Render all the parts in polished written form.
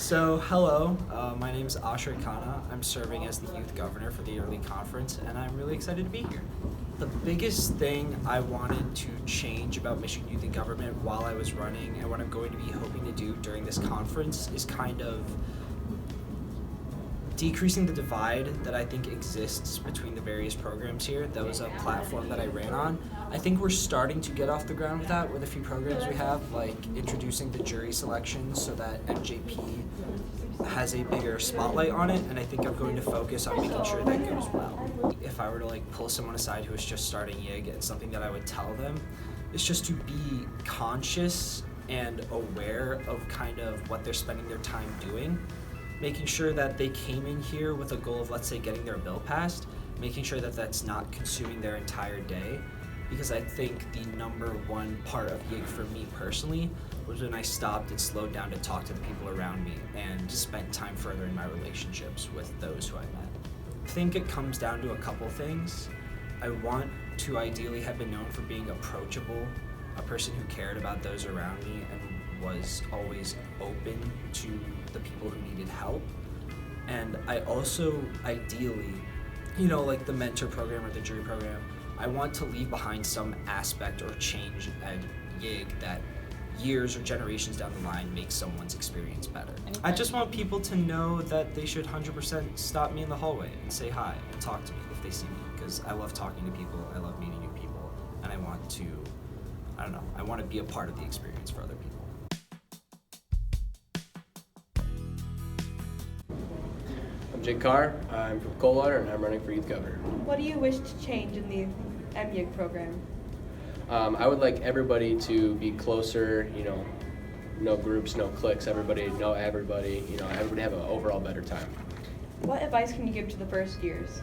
Hello, my name is Ashray Khanna. I'm serving as the youth governor for the yearly conference, and I'm really excited to be here. The biggest thing I wanted to change about Michigan Youth in Government while I was running, and what I'm going to be hoping to do during this conference, is kind of decreasing the divide that I think exists between the various programs here. That was a platform that I ran on. I think we're starting to get off the ground with that with a few programs we have, like introducing the jury selection so that MJP has a bigger spotlight on it, and I think I'm going to focus on making sure that goes well. If I were to pull someone aside who is just starting YIG, and something that I would tell them is just to be conscious and aware of kind of what they're spending their time doing, making sure that they came in here with a goal of, let's say, getting their bill passed, making sure that that's not consuming their entire day. Because I think the number one part of YIG for me personally was when I stopped and slowed down to talk to the people around me and spent time furthering my relationships with those who I met. I think it comes down to a couple things. I want to ideally have been known for being approachable, a person who cared about those around me and was always open to the people who needed help. And I also ideally, like the mentor program or the jury program, I want to leave behind some aspect or change at YIG that years or generations down the line makes someone's experience better. I just want people to know that they should 100% stop me in the hallway and say hi and talk to me if they see me, because I love talking to people, I love meeting new people, and I want to be a part of the experience for other people. I'm Jake Carr. I'm from Coldwater, and I'm running for youth governor. What do you wish to change in the MYIG program? I would like everybody to be closer, no groups, no cliques, everybody know everybody, everybody have an overall better time. What advice can you give to the first years?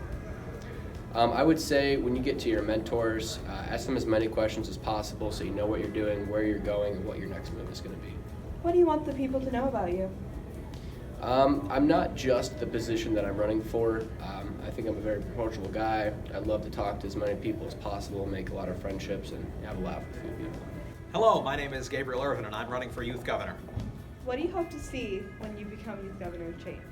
I would say when you get to your mentors, ask them as many questions as possible so you know what you're doing, where you're going, and what your next move is going to be. What do you want the people to know about you? I'm not just the position that I'm running for. I think I'm a very approachable guy. I'd love to talk to as many people as possible, make a lot of friendships, and have a laugh with a few people. Hello, my name is Gabriel Irvin, and I'm running for youth governor. What do you hope to see when you become youth governor change?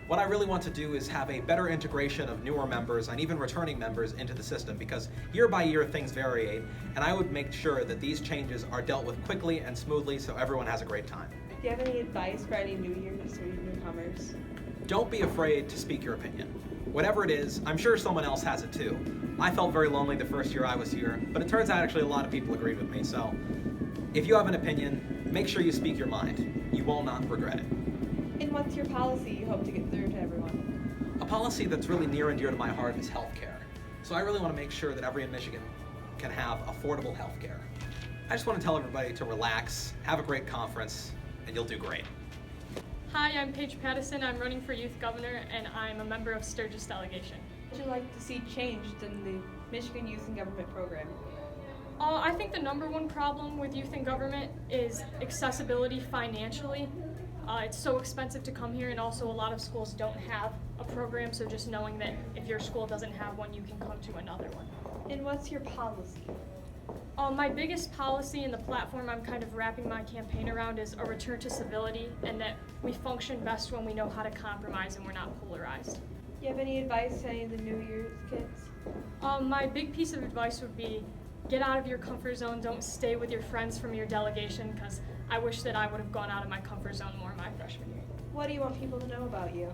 What I really want to do is have a better integration of newer members and even returning members into the system, because year by year things vary, and I would make sure that these changes are dealt with quickly and smoothly so everyone has a great time. Do you have any advice for any New Year's or newcomers? Don't be afraid to speak your opinion. Whatever it is, I'm sure someone else has it too. I felt very lonely the first year I was here, but it turns out actually a lot of people agreed with me, so if you have an opinion, make sure you speak your mind. You will not regret it. And what's your policy you hope to get through to everyone? A policy that's really near and dear to my heart is healthcare. So I really want to make sure that everyone in Michigan can have affordable healthcare. I just want to tell everybody to relax, have a great conference, and you'll do great. Hi, I'm Paige Pattison. I'm running for youth governor, and I'm a member of Sturgis delegation. What would you like to see changed in the Michigan Youth in Government program? I think the number one problem with youth in government is accessibility financially. It's so expensive to come here, and also a lot of schools don't have a program, so just knowing that if your school doesn't have one, you can come to another one. And what's your policy? My biggest policy and the platform I'm kind of wrapping my campaign around is a return to civility, and that we function best when we know how to compromise and we're not polarized. Do you have any advice to any of the New Year's kids? My big piece of advice would be get out of your comfort zone. Don't stay with your friends from your delegation, because I wish that I would have gone out of my comfort zone more my freshman year. What do you want people to know about you?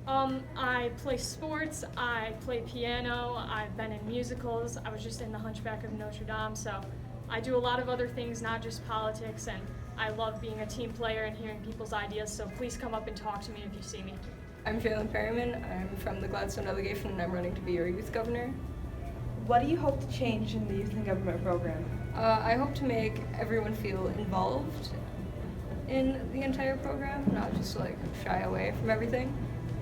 I play sports, I play piano, I've been in musicals, I was just in The Hunchback of Notre Dame, so I do a lot of other things, not just politics, and I love being a team player and hearing people's ideas, so please come up and talk to me if you see me. I'm Jalen Perryman. I'm from the Gladstone delegation, and I'm running to be your youth governor. What do you hope to change in the Youth in Government program? I hope to make everyone feel involved in the entire program, not just shy away from everything.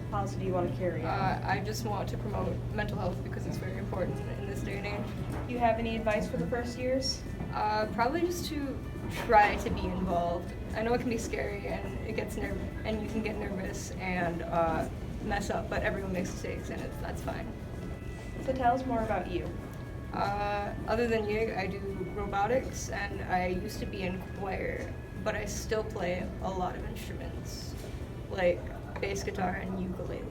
What policy do you want to carry out? I just want to promote mental health because it's very important in this day and age. Do you have any advice for the first years? Probably just to try to be involved. I know it can be scary and and you can get nervous and mess up, but everyone makes mistakes and that's fine. So tell us more about you. Other than UIG, I do robotics, and I used to be in choir, but I still play a lot of instruments, like bass guitar and ukulele.